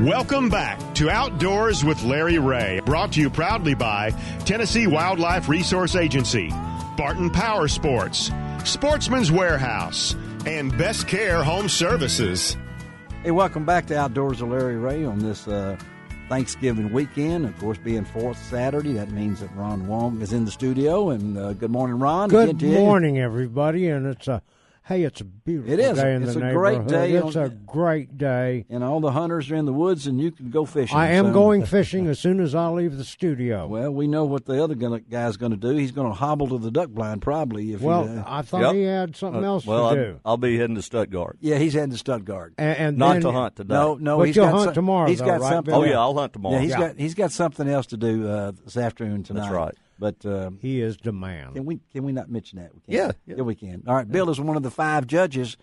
Welcome back to Outdoors with Larry Ray, brought to you proudly by Tennessee Wildlife Resource Agency, Barton Power Sports, Sportsman's Warehouse, and Best Care Home Services. Hey, welcome back to Outdoors with Larry Ray on this Thanksgiving weekend. Of course, being 4th Saturday, that means that Ron Wong is in the studio. And good morning, Ron. Good morning, everybody. And it's a beautiful day in the neighborhood. It's a great day. It's a great day. And all the hunters are in the woods, and you can go fishing. I am going fishing as soon as I leave the studio. Well, we know what the other guy's going to do. He's going to hobble to the duck blind, probably. I thought he had something else to do. I'll be heading to Stuttgart. Yeah, he's heading to Stuttgart. And not to hunt today. No, but you'll hunt tomorrow, he's got right? something. Oh, yeah, I'll hunt tomorrow. Yeah, he's got something else to do this afternoon tonight. That's right. But he is the man. Can we not mention that? We can. Yeah, we can. All right, Bill is one of the 5 judges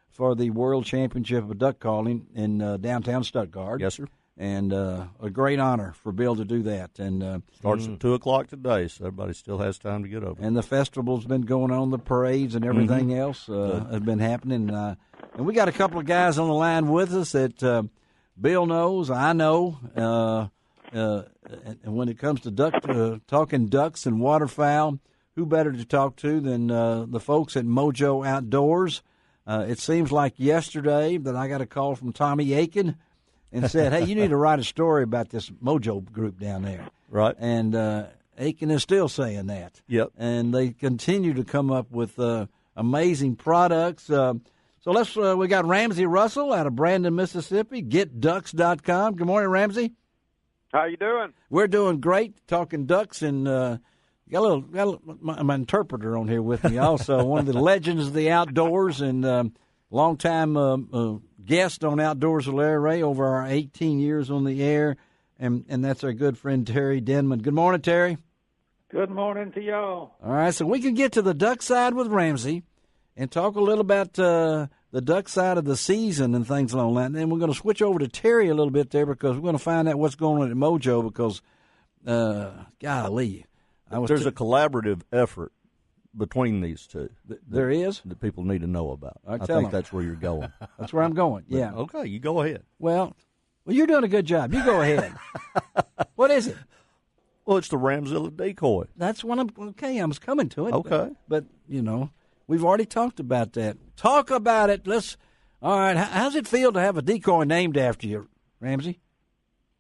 for the World Championship of Duck Calling in downtown Stuttgart. Yes, sir. And a great honor for Bill to do that. And starts at 2:00 today, so everybody still has time to get over. And the festival's been going on, the parades and everything else has been happening. And we got a couple of guys on the line with us that Bill knows, I know. And when it comes to talking ducks and waterfowl, who better to talk to than the folks at Mojo Outdoors? It seems like yesterday that I got a call from Tommy Aiken and said, hey, you need to write a story about this Mojo group down there. Right. And Aiken is still saying that. Yep. And they continue to come up with amazing products. So we got Ramsey Russell out of Brandon, Mississippi, getducks.com. Good morning, Ramsey. How you doing? We're doing great, talking ducks, and got my interpreter on here with me also, one of the legends of the outdoors and longtime guest on Outdoors with Larry Ray over our 18 years on the air, and that's our good friend Terry Denman. Good morning, Terry. Good morning to y'all. All right, so we can get to the duck side with Ramsey and talk a little about the duck side of the season and things along that. And then we're going to switch over to Terry a little bit there because we're going to find out what's going on at Mojo because, golly. There's a collaborative effort between these two. There is? That people need to know about. I tell think them. that's where you're going. That's where I'm going, yeah. But, okay, you go ahead. Well, you're doing a good job. You go ahead. What is it? Well, it's the Ramzilla decoy. That's what I was coming to it. Okay. But we've already talked about that. Talk about it. All right, how's it feel to have a decoy named after you, Ramsey?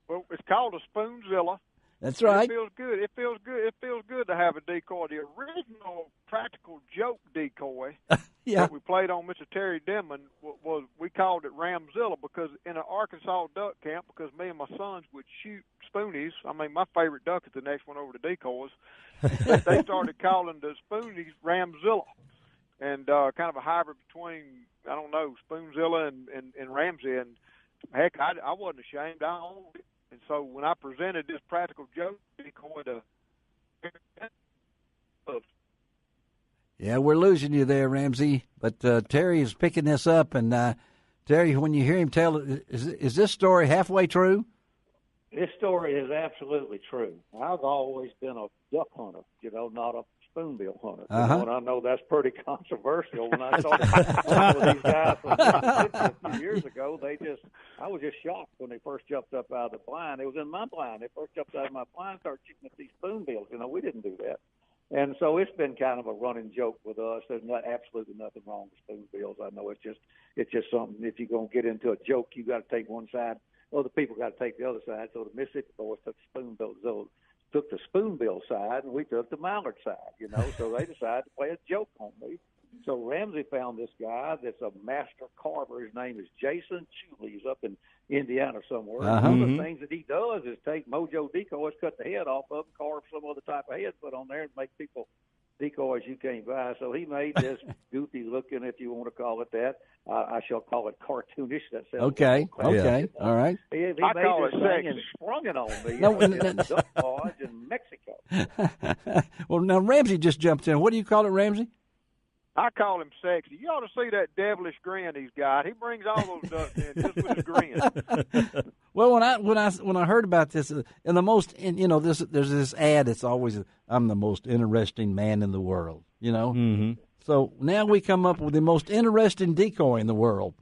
Well, it's called a Spoonzilla. That's right. It feels good. It feels good. It feels good to have a decoy. The original practical joke decoy that we played on Mr. Terry Denman was we called it Ramzilla because in an Arkansas duck camp, because me and my sons would shoot spoonies. I mean, my favorite duck is the next one over the decoys. They started calling the spoonies Ramzilla, and kind of a hybrid between Spoonzilla and Ramsey. And heck, I wasn't ashamed. I owned it. And so when I presented this practical joke decoy to yeah, we're losing you there, Ramsey. But Terry is picking this up. And, Terry, when you hear him tell it, is this story halfway true? This story is absolutely true. I've always been a duck hunter, not a spoonbill hunter. And I know that's pretty controversial. When I started with these guys from Mississippi a few years ago, I was just shocked when they first jumped up out of the blind. It was in my blind. They first jumped out of my blind, started shooting at these spoonbills. We didn't do that. And so it's been kind of a running joke with us. There's absolutely nothing wrong with spoonbills. I know it's just something. If you're gonna get into a joke, you got to take one side. Other people got to take the other side. So the Mississippi boys took the spoonbill side, and we took the mallard side. So they decided to play a joke on me. So Ramsey found this guy that's a master carver. His name is Jason Chuley. He's up in Indiana somewhere. One of the things that he does is take Mojo decoys, cut the head off of them, carve some other type of head, put on there, and make people decoys you can't buy. So he made this goofy looking, if you want to call it that. I shall call it cartoonish. That sounds okay. All right. He made this thing and sprung it on me. Duck Lodge in Mexico. Well, now Ramsey just jumped in. What do you call it, Ramsey? I call him sexy. You ought to see that devilish grin he's got. He brings all those ducks in just with his grin. Well, when I heard about this, there's this ad that's always, I'm the most interesting man in the world, Mm-hmm. So now we come up with the most interesting decoy in the world.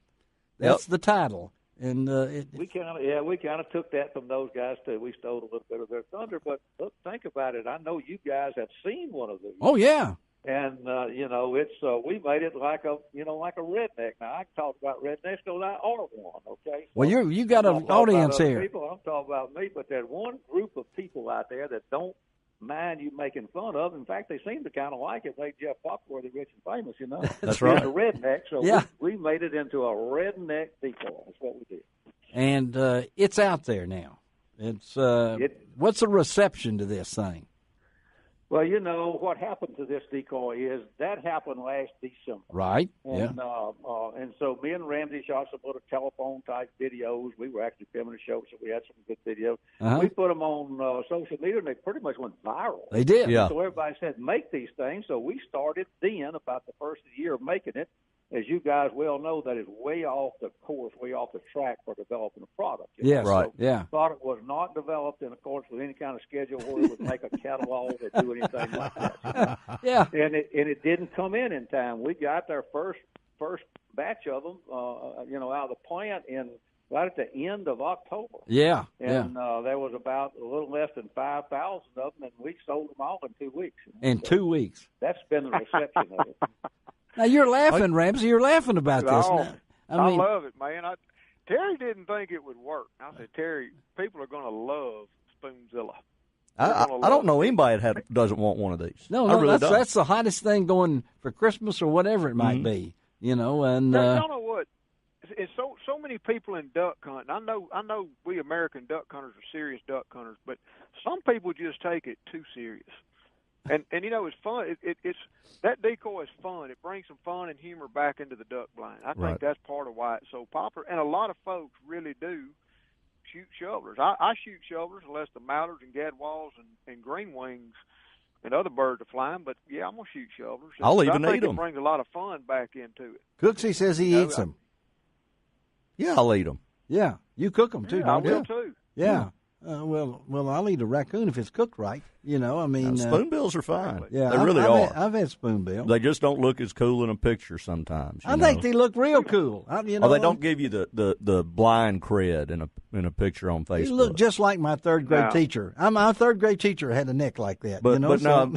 That's the title. And we kind of took that from those guys too. We stole a little bit of their thunder, but look, think about it. I know you guys have seen one of these. Oh yeah. And it's we made it like a redneck. Now I can talk about rednecks because I are one. Okay. So well, you got an audience here. People, I'm talking about me, but there's one group of people out there that don't mind you making fun of. In fact, they seem to kind of like it. Made Jeff Foxworthy rich and famous, you know. That's right. He's a redneck, so yeah. we made it into a redneck decoy. That's what we did. And it's out there now. It's what's the reception to this thing? Well, you know, what happened to this decoy is that happened last December. Right, and, and so me and Ramsey shot some little telephone-type videos. We were actually filming a show, so we had some good videos. Uh-huh. We put them on social media, and they pretty much went viral. They did. Yeah. So everybody said, make these things. So we started then, about the first year of making it. As you guys well know, that is way off the course, way off the track for developing a product. Yes, right. So the product was not developed in accordance with any kind of schedule where it would make a catalog or do anything like that. You know? Yeah. And it didn't come in time. We got their first batch of them, out of the plant right at the end of October. Yeah. And there was about a little less than 5,000 of them, and we sold them all in 2 weeks. In 2 weeks. That's been the reception of it. Now, you're laughing, Ramsey. You're laughing about this. Now. I love it, man. Terry didn't think it would work. I said, Terry, people are going to love Spoonzilla. I don't know anybody that doesn't want one of these. No, that's the hottest thing going for Christmas or whatever it might be. You know, and you know what? It's so many people in duck hunting. I know we American duck hunters are serious duck hunters, but some people just take it too serious. And you know, it's fun. It's that decoy is fun. It brings some fun and humor back into the duck blind. I think that's part of why it's so popular. And a lot of folks really do shoot shovelers. I shoot shovelers unless the mallards and gadwalls and green wings and other birds are flying. But yeah, I'm gonna shoot shovelers. I'll even eat them. It brings a lot of fun back into it. Cooksey says he eats them. Yeah, I'll eat them. Yeah, you cook them too, don't you? I will too. Yeah. Well, I'll eat a raccoon if it's cooked right. You know, I mean, spoonbills are fine. Yeah, they really are. I've had spoonbill. They just don't look as cool in a picture sometimes. I think they look real cool. They don't give you the blind cred in a picture on Facebook. You look just like my third grade teacher. My third grade teacher had a neck like that. But now,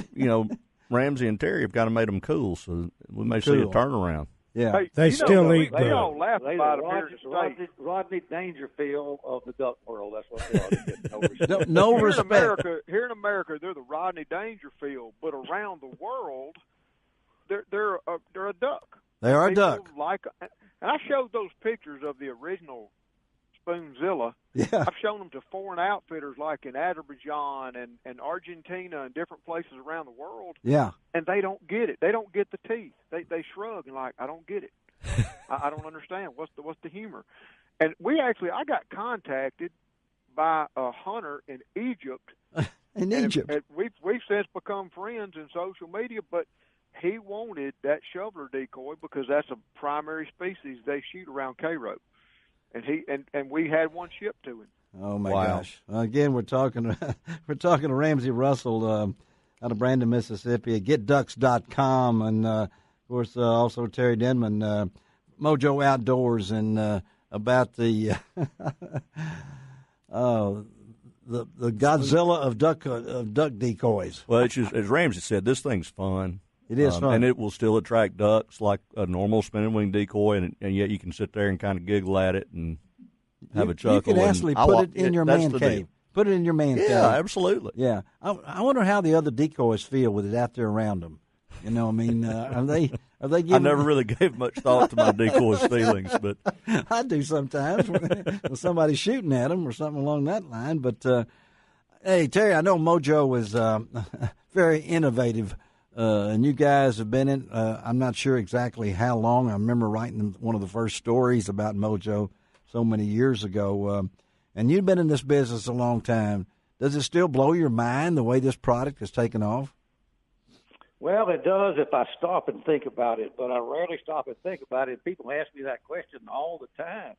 Ramsey and Terry have kind of made them cool, so we may see a turnaround. Yeah, hey, they still eat good. They all laugh about it. Rodney Dangerfield of the duck world. That's what they are. No respect. Here in America, they're the Rodney Dangerfield, but around the world, they're a duck. They are a duck. And I showed those pictures of the original Spoonzilla. Yeah. I've shown them to foreign outfitters like in Azerbaijan and Argentina and different places around the world. Yeah. And they don't get it. They don't get the teeth. They shrug and like, I don't get it. I don't understand. What's the humor? And I got contacted by a hunter in Egypt. In Egypt. And we've since become friends in social media, but he wanted that shoveler decoy because that's a primary species they shoot around Cairo. And we had one shipped to him. Oh my gosh! Again, we're talking to Ramsey Russell out of Brandon, Mississippi at GetDucks.com, and of course also Terry Denman, Mojo Outdoors, and about the the Godzilla of duck decoys. Well, it's just, as Ramsey said, this thing's fun. It is fun. And it will still attract ducks like a normal spinning wing decoy, and yet you can sit there and kind of giggle at it and have a chuckle. You can actually put it in your man cave. Put it in your man cave. Yeah, absolutely. Yeah. I wonder how the other decoys feel with it out there around them. You know, I mean, are they giving... I never really gave much thought to my decoys' feelings, but... I do sometimes when somebody's shooting at them or something along that line. But, hey, Terry, I know Mojo is very innovative. And you guys have been in, I'm not sure exactly how long. I remember writing one of the first stories about Mojo so many years ago. And you've been in this business a long time. Does it still blow your mind the way this product has taken off? Well, it does if I stop and think about it, but I rarely stop and think about it. People ask me that question all the time.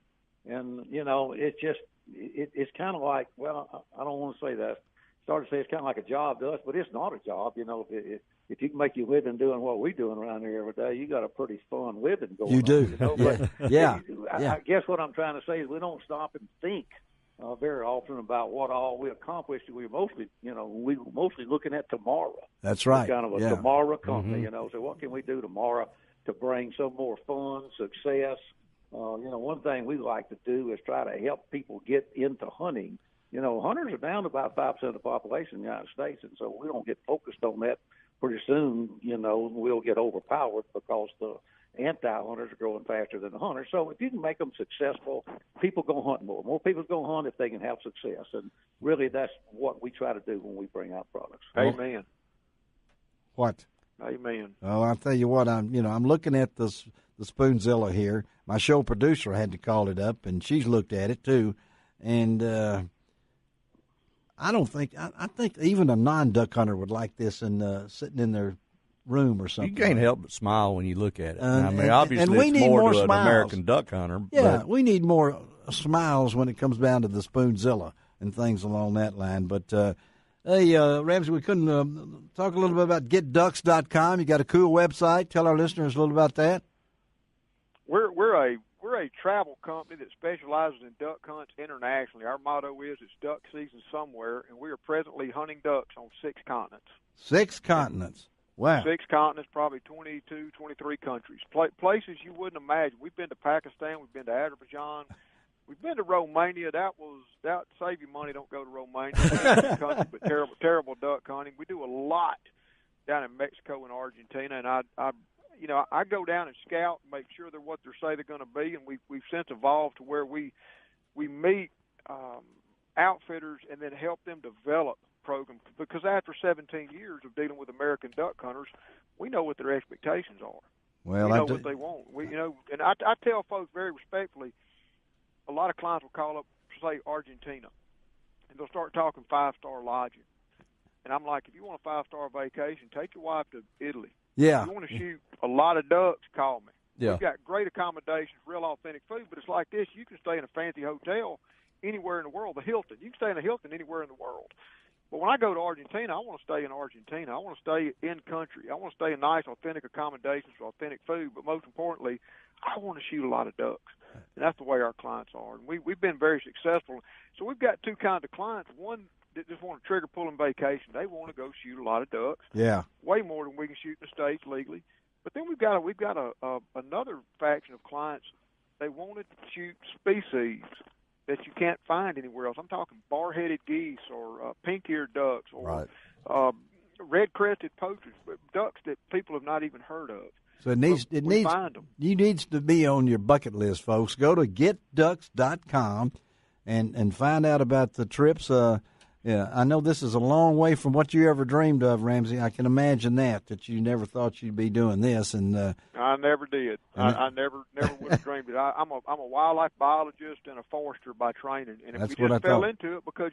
And, it's kind of like, well, I don't want to say that. Start to say it's kind of like a job to us, but it's not a job. If you can make your living doing what we're doing around here every day, you got a pretty fun living going on. You do. But yeah. I guess what I'm trying to say is we don't stop and think very often about what all we accomplished. We're mostly looking at tomorrow. That's right. We're kind of a tomorrow company, So what can we do tomorrow to bring some more fun, success? One thing we like to do is try to help people get into hunting. Hunters are down to about 5% of the population in the United States, and so we don't get focused on that. Pretty soon, we'll get overpowered because the anti-hunters are growing faster than the hunters. So if you can make them successful, people go hunt more. More people go hunt if they can have success. And really, that's what we try to do when we bring out products. Amen. What? Amen. Well, I'll tell you what, I'm looking at the Spoonzilla here. My show producer had to call it up, and she's looked at it too. And I think even a non-duck hunter would like this and sitting in their room or something. You can't help but smile when you look at it. Obviously, and we it's need more to smiles. an American duck hunter. Yeah, we need more smiles when it comes down to the Spoonzilla and things along that line. But, hey, Ramsey, we couldn't talk a little bit about GetDucks.com. You got a cool website. Tell our listeners a little about that. We're a travel company that specializes in duck hunts internationally. Our motto is it's duck season somewhere, and we are presently hunting ducks on 6 continents. 6 continents. Wow. 6 continents, probably 22, 23 countries. Places you wouldn't imagine. We've been to Pakistan. We've been to Azerbaijan. We've been to Romania. That save you money. Don't go to Romania. Country, but terrible duck hunting. We do a lot down in Mexico and Argentina, and I go down and scout and make sure they're what they say they're going to be, and we've since evolved to where we meet outfitters and then help them develop programs, because after 17 years of dealing with American duck hunters, we know what their expectations are. Well, we know what they want. And I tell folks very respectfully, a lot of clients will call up, say, Argentina, and they'll start talking 5-star lodging. And I'm like, if you want a 5-star vacation, take your wife to Italy. Yeah. If you want to shoot a lot of ducks, call me. Yeah. We've got great accommodations, real authentic food, but it's like this. You can stay in a fancy hotel anywhere in the world, the Hilton. You can stay in a Hilton anywhere in the world. But when I go to Argentina, I want to stay in Argentina. I want to stay in country. I want to stay in nice, authentic accommodations with authentic food. But most importantly, I want to shoot a lot of ducks. And that's the way our clients are. And we've been very successful. So we've got 2 kinds of clients. One that just want a trigger pulling vacation. They want to go shoot a lot of ducks. Yeah. Way more than we can shoot in the States legally. But then we've got another faction of clients. They want to shoot species that you can't find anywhere else. I'm talking bar-headed geese or pink-eared ducks or red-crested poachers, ducks that people have not even heard of. So it needs to be on your bucket list, folks. Go to GetDucks.com and find out about the trips. I know this is a long way from what you ever dreamed of, Ramsey. I can imagine that you never thought you'd be doing this. And I never did. I never would have dreamed it. I'm a wildlife biologist and a forester by training, and if we just fell into it because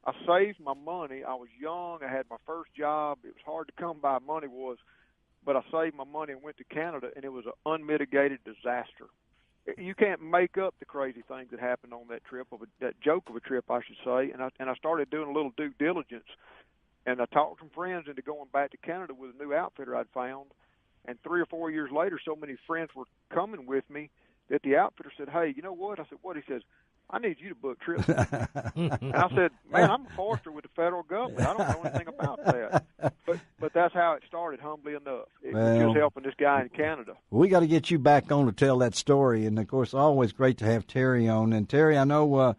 I saved my money. I was young. I had my first job. It was hard to come by. Money was, but I saved my money and went to Canada, and it was an unmitigated disaster. You can't make up the crazy things that happened on that trip, that joke of a trip, I should say. And I started doing a little due diligence, and I talked some friends into going back to Canada with a new outfitter I'd found. And 3 or 4 years later, so many friends were coming with me that the outfitter said, "Hey, you know what?" I said, "What?" He says, "I need you to book trips." And I said, "Man, I'm a forester with the federal government. I don't know anything about that." But that's how it started, humbly enough. It was just helping this guy in Canada. We got to get you back on to tell that story. And, of course, always great to have Terry on. And, Terry, I know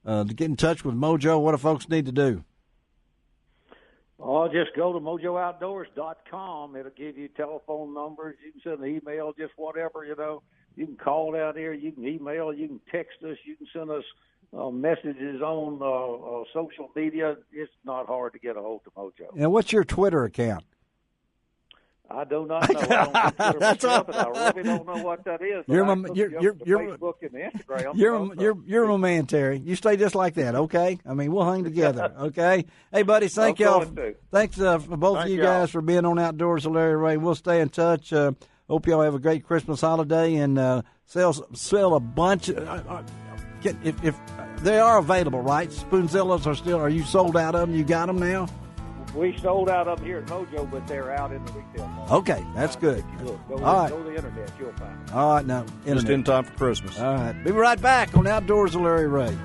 to get in touch with Mojo, what do folks need to do? Oh, just go to MojoOutdoors.com. It'll give you telephone numbers. You can send an email, just whatever, You can call down there. You can email. You can text us. You can send us messages on social media. It's not hard to get a hold of Mojo. And what's your Twitter account? I do not know. I don't do Twitter myself, and I really don't know what that is. You're Facebook and Instagram. You're my man, Terry. You stay just like that, okay? I mean, we'll hang together, okay? Hey, buddies, thank y'all. Thanks for both of you guys for being on Outdoors with Larry Ray. We'll stay in touch. Hope y'all have a great Christmas holiday and sell a bunch. If they are available, right? Spoonzillas are you sold out of them? You got them now? We sold out of them here at Mojo, but they're out in the retail mall. Okay, that's good. Go All right. Go to the internet, you'll find them. All right, now. Just in time for Christmas. All right. Be right back on Outdoors with Larry Ray.